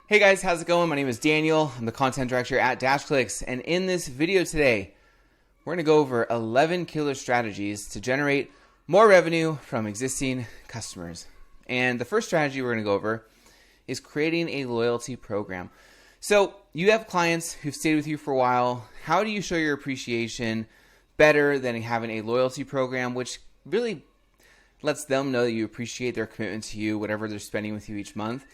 Hey guys, how's it going? My name is Daniel. I'm the content director at DashClicks, and in this video today, we're going to go over 11 killer strategies to generate more revenue from existing customers. And the first strategy we're going to go over is creating a loyalty program. So you have clients who've stayed with you for a while. How do you show your appreciation better than having a loyalty program, which really lets them know that you appreciate their commitment to you, whatever they're spending with you each month.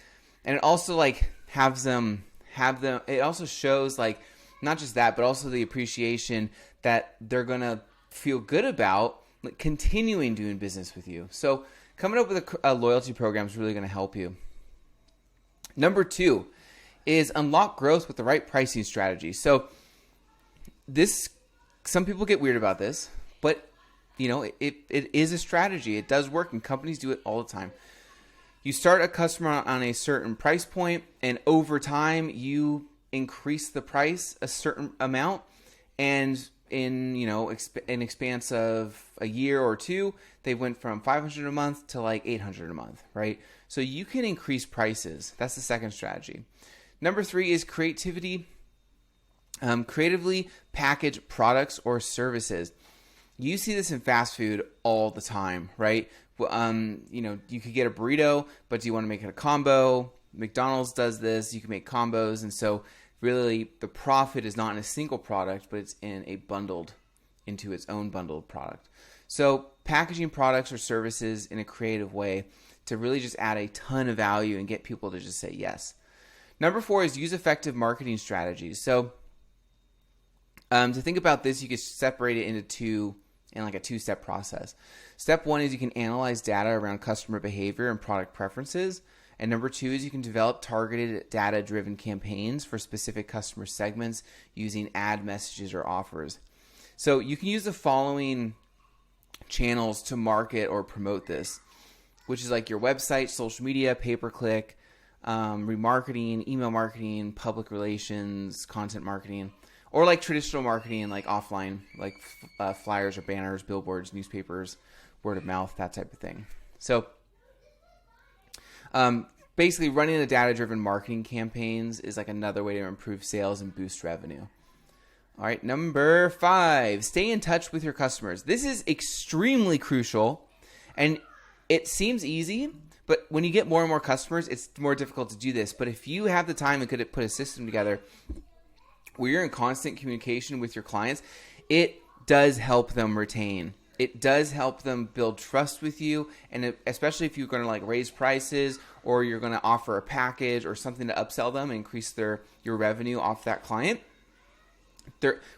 And it also it also shows not just that, but also the appreciation that they're going to feel good about continuing doing business with you. So coming up with a loyalty program is really going to help you. Number 2 is unlock growth with the right pricing strategy. So some people get weird about this, but it is a strategy. It does work, and companies do it all the time. You start a customer on a certain price point, and over time you increase the price a certain amount, and in an expanse of a year or two, they went from $500 a month to $800 a month, right? So you can increase prices. That's the second strategy. Number 3 is creativity. Creatively package products or services. You see this in fast food all the time, right? You could get a burrito, but do you want to make it a combo? McDonald's does this. You can make combos. And so really the profit is not in a single product, but it's into its own bundled product. So packaging products or services in a creative way to really just add a ton of value and get people to just say yes. Number 4 is use effective marketing strategies. So to think about this, you could separate it into a two-step process. Step 1 is you can analyze data around customer behavior and product preferences. And number 2 is you can develop targeted data-driven campaigns for specific customer segments using ad messages or offers. So you can use the following channels to market or promote this, which is your website, social media, pay-per-click, remarketing, email marketing, public relations, content marketing, or traditional marketing, offline, flyers or banners, billboards, newspapers, word of mouth, that type of thing. So basically running the data-driven marketing campaigns is another way to improve sales and boost revenue. All right, number 5, stay in touch with your customers. This is extremely crucial, and it seems easy, but when you get more and more customers, it's more difficult to do this. But if you have the time and could put a system together where you're in constant communication with your clients, it does help them retain. It does help them build trust with you, and especially if you're going to raise prices or you're going to offer a package or something to upsell them and increase your revenue off that client.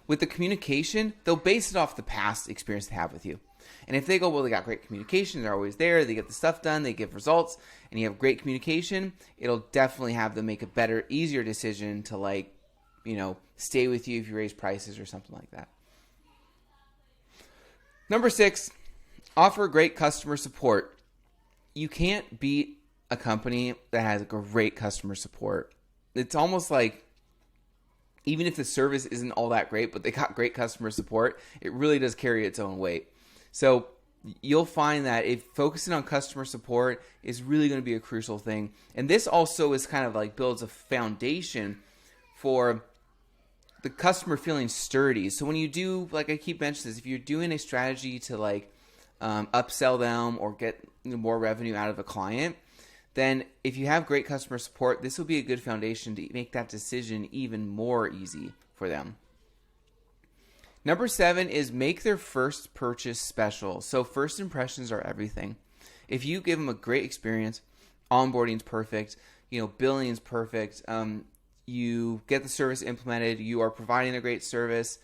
With the communication, they'll base it off the past experience they have with you. And if they go, well, they got great communication, they're always there, they get the stuff done, they give results, and you have great communication, it'll definitely have them make a better, easier decision to stay with you if you raise prices or something like that. Number 6, offer great customer support. You can't beat a company that has great customer support. It's almost even if the service isn't all that great, but they got great customer support, it really does carry its own weight. So you'll find that if focusing on customer support is really going to be a crucial thing. And this also is kind of builds a foundation for the customer feeling sturdy. So when you do, I keep mentioning this, if you're doing a strategy to upsell them or get more revenue out of a client, then if you have great customer support, this will be a good foundation to make that decision even more easy for them. Number 7 is make their first purchase special. So first impressions are everything. If you give them a great experience, onboarding's perfect, billing's perfect, you get the service implemented, you are providing a great service,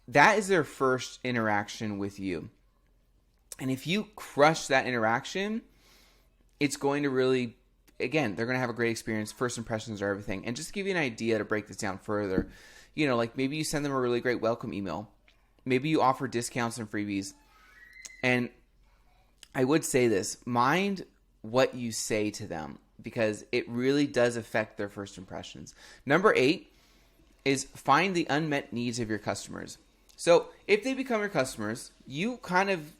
that is their first interaction with you. And if you crush that interaction, it's going to really, again, they're going to have a great experience. First impressions are everything. And just to give you an idea to break this down further, maybe you send them a really great welcome email. Maybe you offer discounts and freebies. And I would say this, mind what you say to them, because it really does affect their first impressions. Number 8 is find the unmet needs of your customers. So if they become your customers, you kind of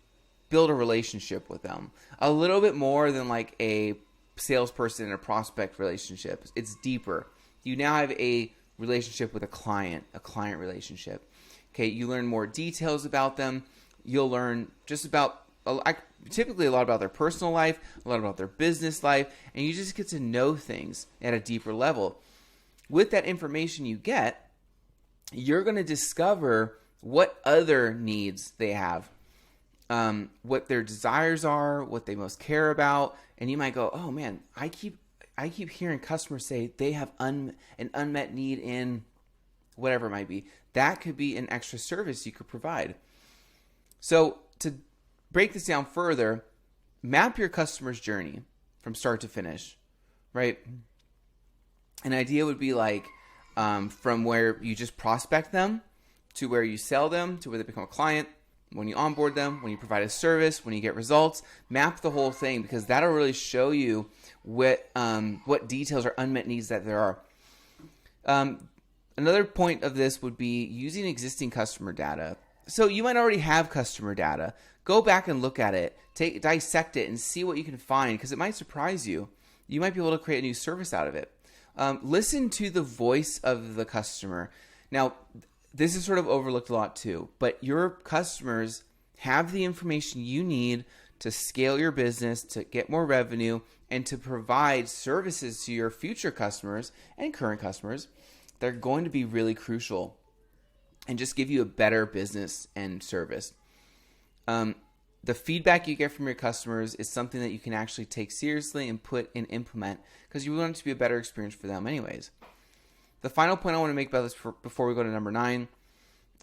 build a relationship with them a little bit more than a salesperson and a prospect relationship. It's deeper. You now have a relationship with a client relationship. Okay, you learn more details about them. You'll learn just about, typically a lot about their personal life, a lot about their business life, and you just get to know things at a deeper level. With that information you get, you're going to discover what other needs they have, what their desires are, what they most care about, and you might go, oh man, I keep hearing customers say they have an unmet need in whatever it might be. That could be an extra service you could provide. So to break this down further, map your customer's journey from start to finish, right? An idea would be like from where you just prospect them to where you sell them to where they become a client, when you onboard them, when you provide a service, when you get results. Map the whole thing, because that'll really show you what details or unmet needs that there are. Another point of this would be using existing customer data. So you might already have customer data. Go back and look at it, dissect it, and see what you can find, because it might surprise you. You might be able to create a new service out of it. Listen to the voice of the customer. Now, this is sort of overlooked a lot too, but your customers have the information you need to scale your business, to get more revenue, and to provide services to your future customers and current customers. They're going to be really crucial and just give you a better business and service. The feedback you get from your customers is something that you can actually take seriously and put and implement, because you want it to be a better experience for them anyways. The final point I want to make about this before we go to number 9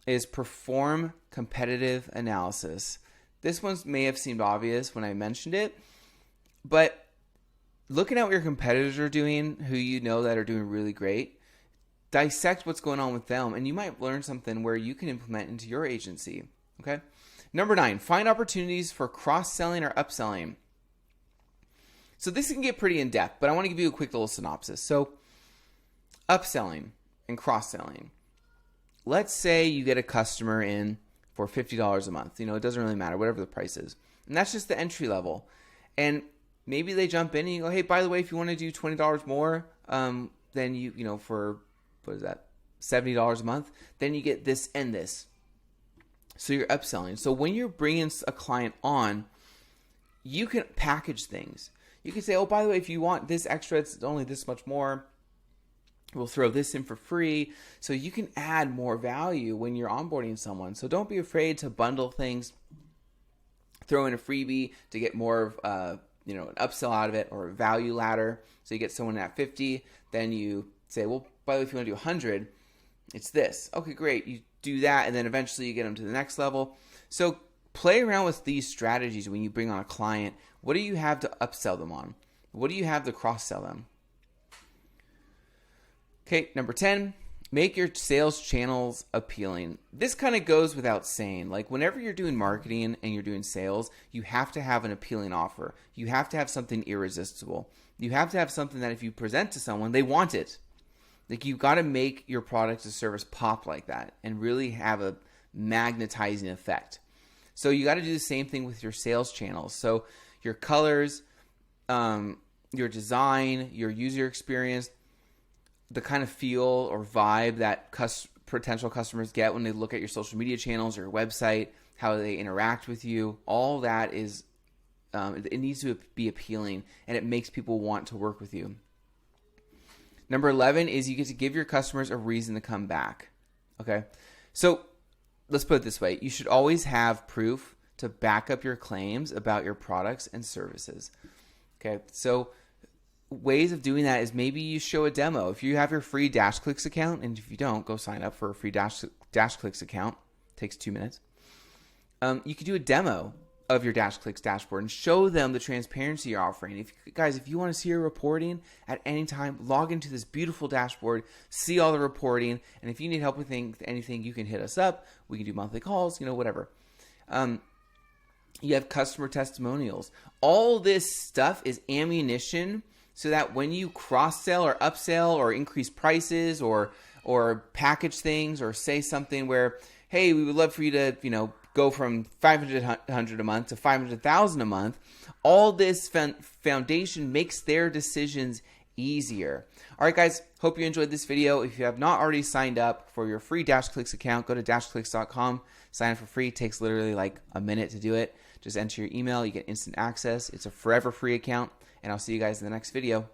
is perform competitive analysis. This one may have seemed obvious when I mentioned it, but looking at what your competitors are doing, who you know that are doing really great, dissect what's going on with them, and you might learn something where you can implement into your agency. Okay. Number 9, find opportunities for cross-selling or upselling. So this can get pretty in-depth, but I want to give you a quick little synopsis. So upselling and cross-selling. Let's say you get a customer in for $50 a month. It doesn't really matter, whatever the price is. And that's just the entry level. And maybe they jump in and you go, hey, by the way, if you want to do $20 more, then you for, what is that, $70 a month, then you get this and this. So you're upselling. So when you're bringing a client on, you can package things. You can say, oh, by the way, if you want this extra, it's only this much more. We'll throw this in for free. So you can add more value when you're onboarding someone. So don't be afraid to bundle things, throw in a freebie to get more of an upsell out of it, or a value ladder. So you get someone at 50, then you say, well, by the way, if you want to do 100, it's this. Okay, great. You do that, and then eventually you get them to the next level. So play around with these strategies when you bring on a client. What do you have to upsell them on? What do you have to cross-sell them? Okay, number 10, make your sales channels appealing. This kind of goes without saying. Like whenever you're doing marketing and you're doing sales, you have to have an appealing offer. You have to have something irresistible. You have to have something that if you present to someone, they want it. Like you've got to make your product or service pop like that and really have a magnetizing effect. So you got to do the same thing with your sales channels. So your colors, your design, your user experience, the kind of feel or vibe that potential customers get when they look at your social media channels or your website, how they interact with you, all that is, it needs to be appealing, and it makes people want to work with you. Number 11 is you get to give your customers a reason to come back. Okay. So let's put it this way. You should always have proof to back up your claims about your products and services. Okay. So ways of doing that is maybe you show a demo. If you have your free DashClicks account, and if you don't, go sign up for a free DashClicks account. It takes 2 minutes. You could do a demo of your DashClicks dashboard and show them the transparency you're offering. If you want to see your reporting at any time, log into this beautiful dashboard, see all the reporting, and if you need help with anything, you can hit us up. We can do monthly calls, whatever. You have customer testimonials. All this stuff is ammunition so that when you cross-sell or upsell or increase prices or package things or say something where, hey, we would love for you to, go from 500 a month to 500,000 a month. All this foundation makes their decisions easier. All right, guys, hope you enjoyed this video. If you have not already signed up for your free DashClicks account, go to DashClicks.com, sign up for free. It takes literally like a minute to do it. Just enter your email, you get instant access. It's a forever free account, and I'll see you guys in the next video.